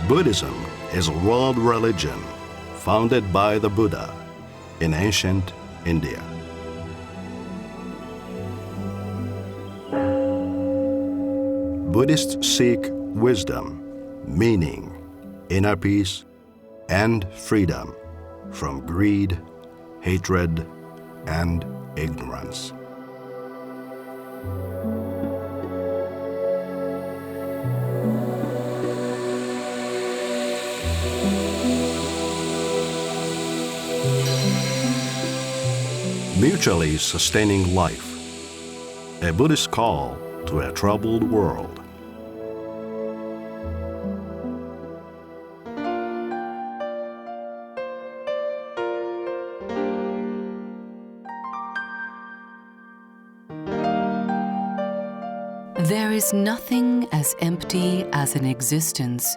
Buddhism is a world religion founded by the Buddha in ancient India. Buddhists seek wisdom, meaning, inner peace, and freedom from greed, hatred, and ignorance. Mutually sustaining life, a Buddhist call to a troubled world. There is nothing as empty as an existence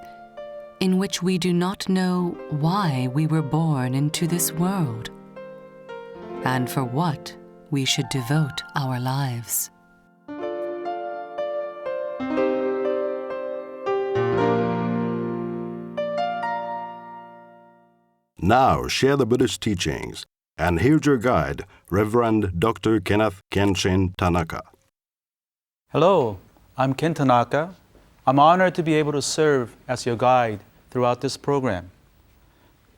in which we do not know why we were born into this world, and for what we should devote our lives. Now share the Buddhist teachings, and here's your guide, Reverend Dr. Kenneth Kenshin Tanaka. Hello, I'm Ken Tanaka. I'm honored to be able to serve as your guide throughout this program.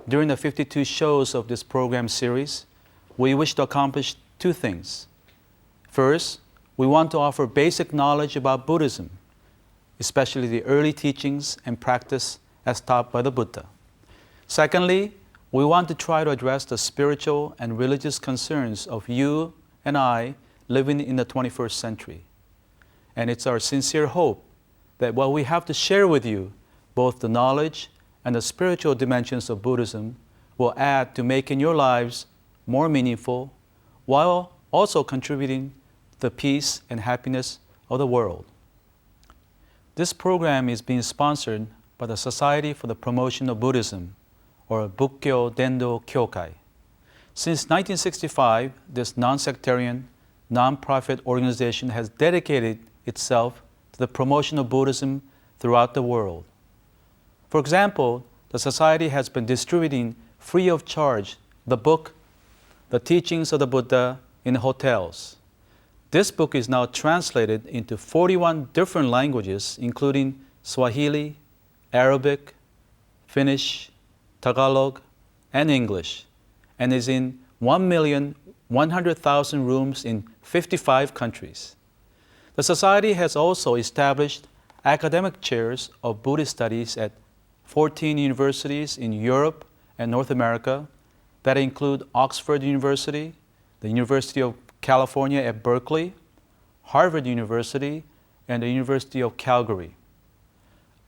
During the 52 shows of this program series, we wish to accomplish two things. First, we want to offer basic knowledge about Buddhism, especially the early teachings and practice as taught by the Buddha. Secondly, we want to try to address the spiritual and religious concerns of you and I living in the 21st century. And it's our sincere hope that what we have to share with you, both the knowledge and the spiritual dimensions of Buddhism, will add to making your lives more meaningful, while also contributing to the peace and happiness of the world. This program is being sponsored by the Society for the Promotion of Buddhism, or Bukkyo Dendo Kyokai. Since 1965, this non-sectarian, non-profit organization has dedicated itself to the promotion of Buddhism throughout the world. For example, the Society has been distributing free of charge the book, The Teachings of the Buddha, in hotels. This book is now translated into 41 different languages, including Swahili, Arabic, Finnish, Tagalog, and English, and is in 1,100,000 rooms in 55 countries. The Society has also established academic chairs of Buddhist studies at 14 universities in Europe and North America that include Oxford University, the University of California at Berkeley, Harvard University, and the University of Calgary.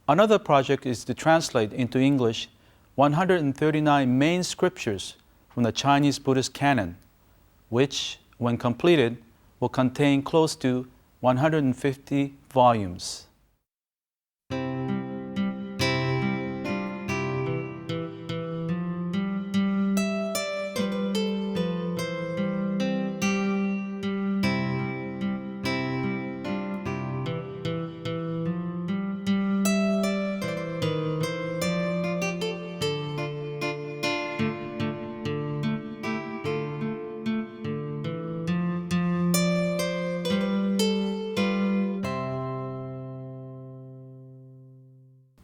Another project is to translate into English 139 main scriptures from the Chinese Buddhist canon, which, when completed, will contain close to 150 volumes.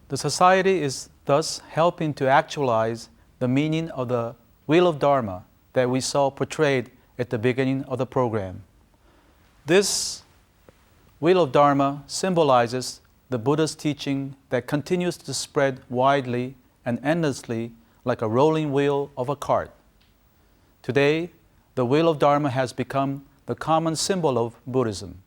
The Society is thus helping to actualize the meaning of the Wheel of Dharma that we saw portrayed at the beginning of the program. This Wheel of Dharma symbolizes the Buddha's teaching that continues to spread widely and endlessly like a rolling wheel of a cart. Today, the Wheel of Dharma has become the common symbol of Buddhism.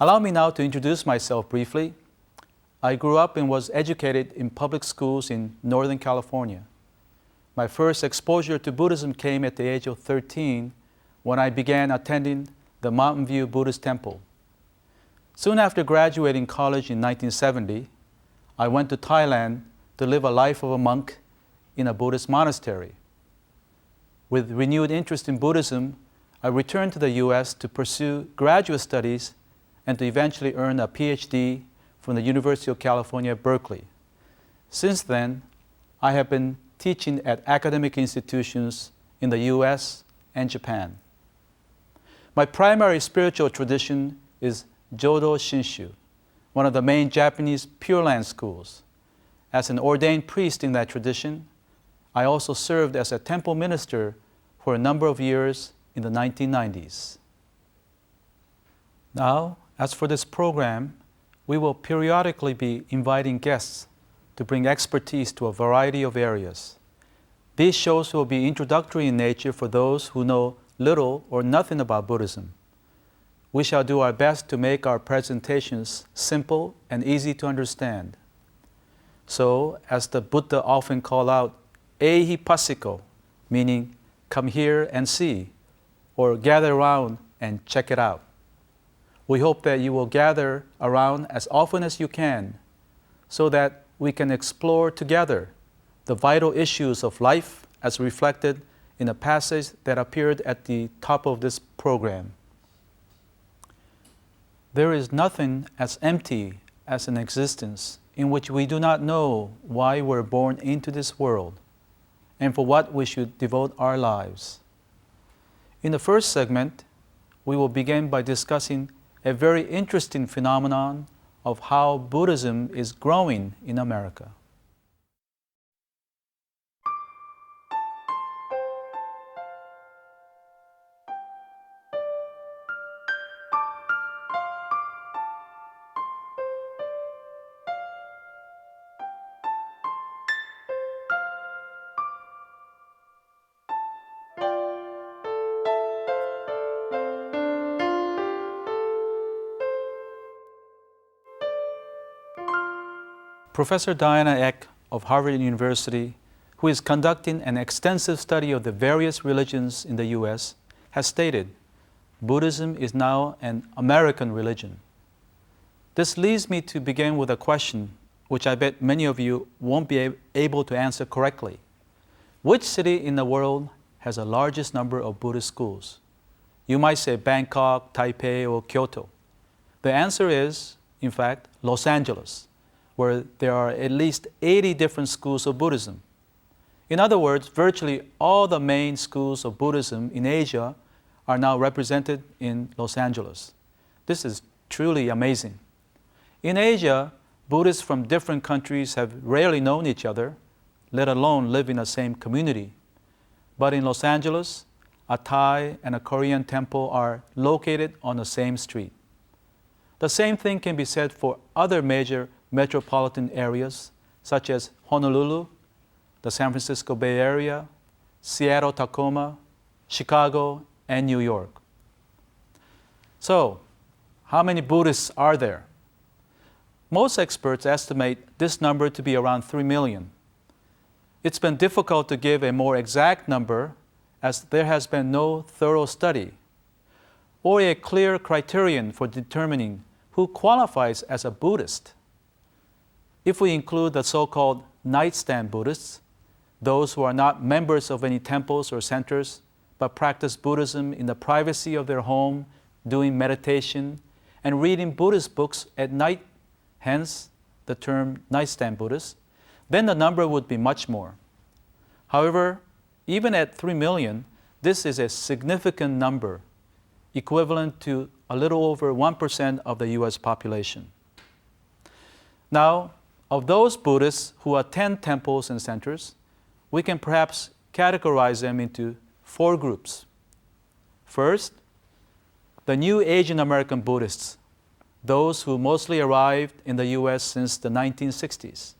Allow me now to introduce myself briefly. I grew up and was educated in public schools in Northern California. My first exposure to Buddhism came at the age of 13 when I began attending the Mountain View Buddhist Temple. Soon after graduating college in 1970, I went to Thailand to live a life of a monk in a Buddhist monastery. With renewed interest in Buddhism, I returned to the US to pursue graduate studies and to eventually earn a PhD from the University of California, Berkeley. Since then, I have been teaching at academic institutions in the US and Japan. My primary spiritual tradition is Jodo-Shinshu, one of the main Japanese Pure Land schools. As an ordained priest in that tradition, I also served as a temple minister for a number of years in the 1990s. Now, as for this program, we will periodically be inviting guests to bring expertise to a variety of areas. These shows will be introductory in nature for those who know little or nothing about Buddhism. We shall do our best to make our presentations simple and easy to understand. So, as the Buddha often called out, "Ehi passiko," meaning come here and see, or gather around and check it out. We hope that you will gather around as often as you can so that we can explore together the vital issues of life as reflected in a passage that appeared at the top of this program. There is nothing as empty as an existence in which we do not know why we're born into this world and for what we should devote our lives. In the first segment, we will begin by discussing a very interesting phenomenon of how Buddhism is growing in America. Professor Diana Eck of Harvard University, who is conducting an extensive study of the various religions in the US, has stated, Buddhism is now an American religion. This leads me to begin with a question which I bet many of you won't be able to answer correctly. Which city in the world has the largest number of Buddhist schools? You might say Bangkok, Taipei, or Kyoto. The answer is, in fact, Los Angeles, where there are at least 80 different schools of Buddhism. In other words, virtually all the main schools of Buddhism in Asia are now represented in Los Angeles. This is truly amazing. In Asia, Buddhists from different countries have rarely known each other, let alone live in the same community. But in Los Angeles, a Thai and a Korean temple are located on the same street. The same thing can be said for other major metropolitan areas such as Honolulu, the San Francisco Bay Area, Seattle, Tacoma, Chicago, and New York. So, how many Buddhists are there? Most experts estimate this number to be around 3 million. It's been difficult to give a more exact number as there has been no thorough study or a clear criterion for determining who qualifies as a Buddhist. If we include the so-called nightstand Buddhists, those who are not members of any temples or centers, but practice Buddhism in the privacy of their home, doing meditation, and reading Buddhist books at night, hence the term nightstand Buddhists, then the number would be much more. However, even at 3 million, this is a significant number, equivalent to a little over 1% of the US population. Now, of those Buddhists who attend temples and centers, we can perhaps categorize them into 4 groups. First, the new Asian American Buddhists, those who mostly arrived in the US since the 1960s,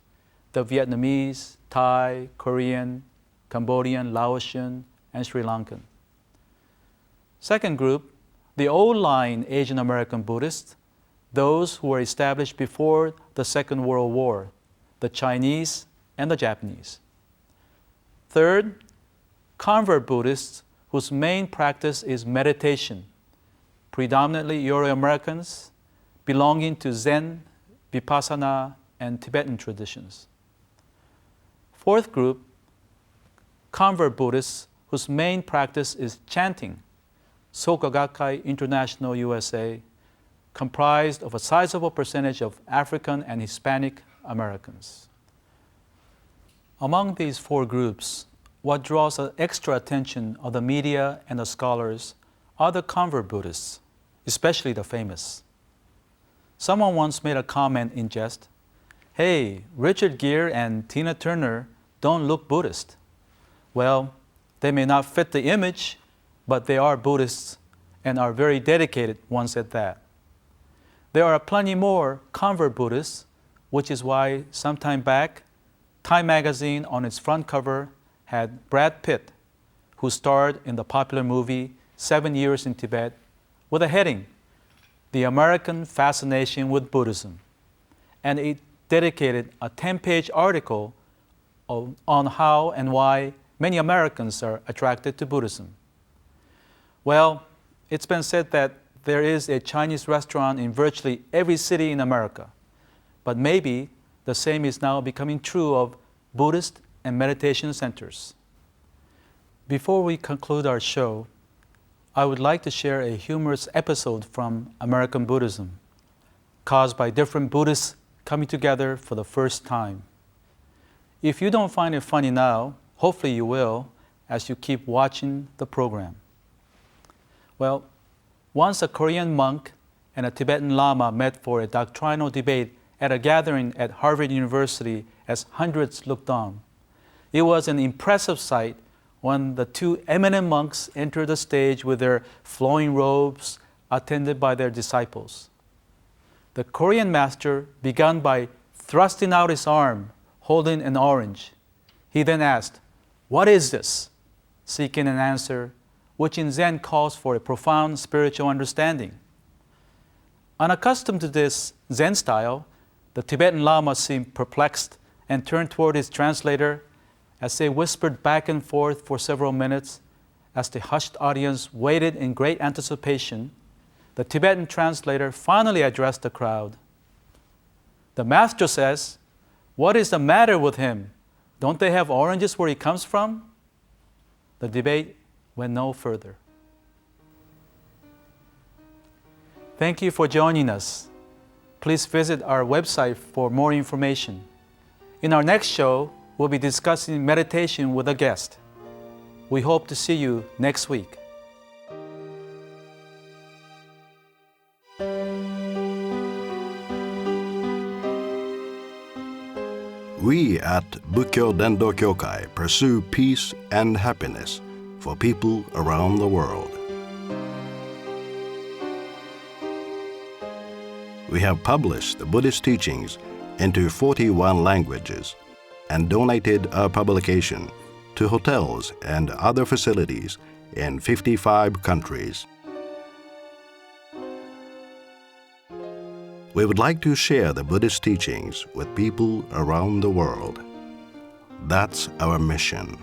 the Vietnamese, Thai, Korean, Cambodian, Laotian, and Sri Lankan. Second group, the old line Asian American Buddhists, those who were established before the Second World War, the Chinese and the Japanese. Third, convert Buddhists whose main practice is meditation, predominantly Euro-Americans belonging to Zen, Vipassana, and Tibetan traditions. Fourth group, convert Buddhists whose main practice is chanting, Soka Gakkai International USA, comprised of a sizable percentage of African and Hispanic Americans. Among these four groups, what draws extra attention of the media and the scholars are the convert Buddhists, especially the famous. Someone once made a comment in jest, "Hey, Richard Gere and Tina Turner don't look Buddhist." Well, they may not fit the image, but they are Buddhists and are very dedicated ones at that. There are plenty more convert Buddhists, which is why some time back, Time magazine on its front cover had Brad Pitt, who starred in the popular movie 7 Years in Tibet, with a heading, "The American Fascination with Buddhism." And it dedicated a 10-page article on how and why many Americans are attracted to Buddhism. Well, it's been said that there is a Chinese restaurant in virtually every city in America, but maybe the same is now becoming true of Buddhist and meditation centers. Before we conclude our show, I would like to share a humorous episode from American Buddhism, caused by different Buddhists coming together for the first time. If you don't find it funny now, hopefully you will as you keep watching the program. Well, once a Korean monk and a Tibetan Lama met for a doctrinal debate at a gathering at Harvard University as hundreds looked on. It was an impressive sight when the two eminent monks entered the stage with their flowing robes, attended by their disciples. The Korean master began by thrusting out his arm, holding an orange. He then asked, "What is this?" seeking an answer, which in Zen calls for a profound spiritual understanding. Unaccustomed to this Zen style, the Tibetan Lama seemed perplexed and turned toward his translator as they whispered back and forth for several minutes. As the hushed audience waited in great anticipation, the Tibetan translator finally addressed the crowd. "The master says, what is the matter with him? Don't they have oranges where he comes from?" The debate went no further. Thank you for joining us. Please visit our website for more information. In our next show, we'll be discussing meditation with a guest. We hope to see you next week. We at Bukkyo Dendo Kyokai pursue peace and happiness for people around the world. We have published the Buddhist teachings into 41 languages and donated our publication to hotels and other facilities in 55 countries. We would like to share the Buddhist teachings with people around the world. That's our mission.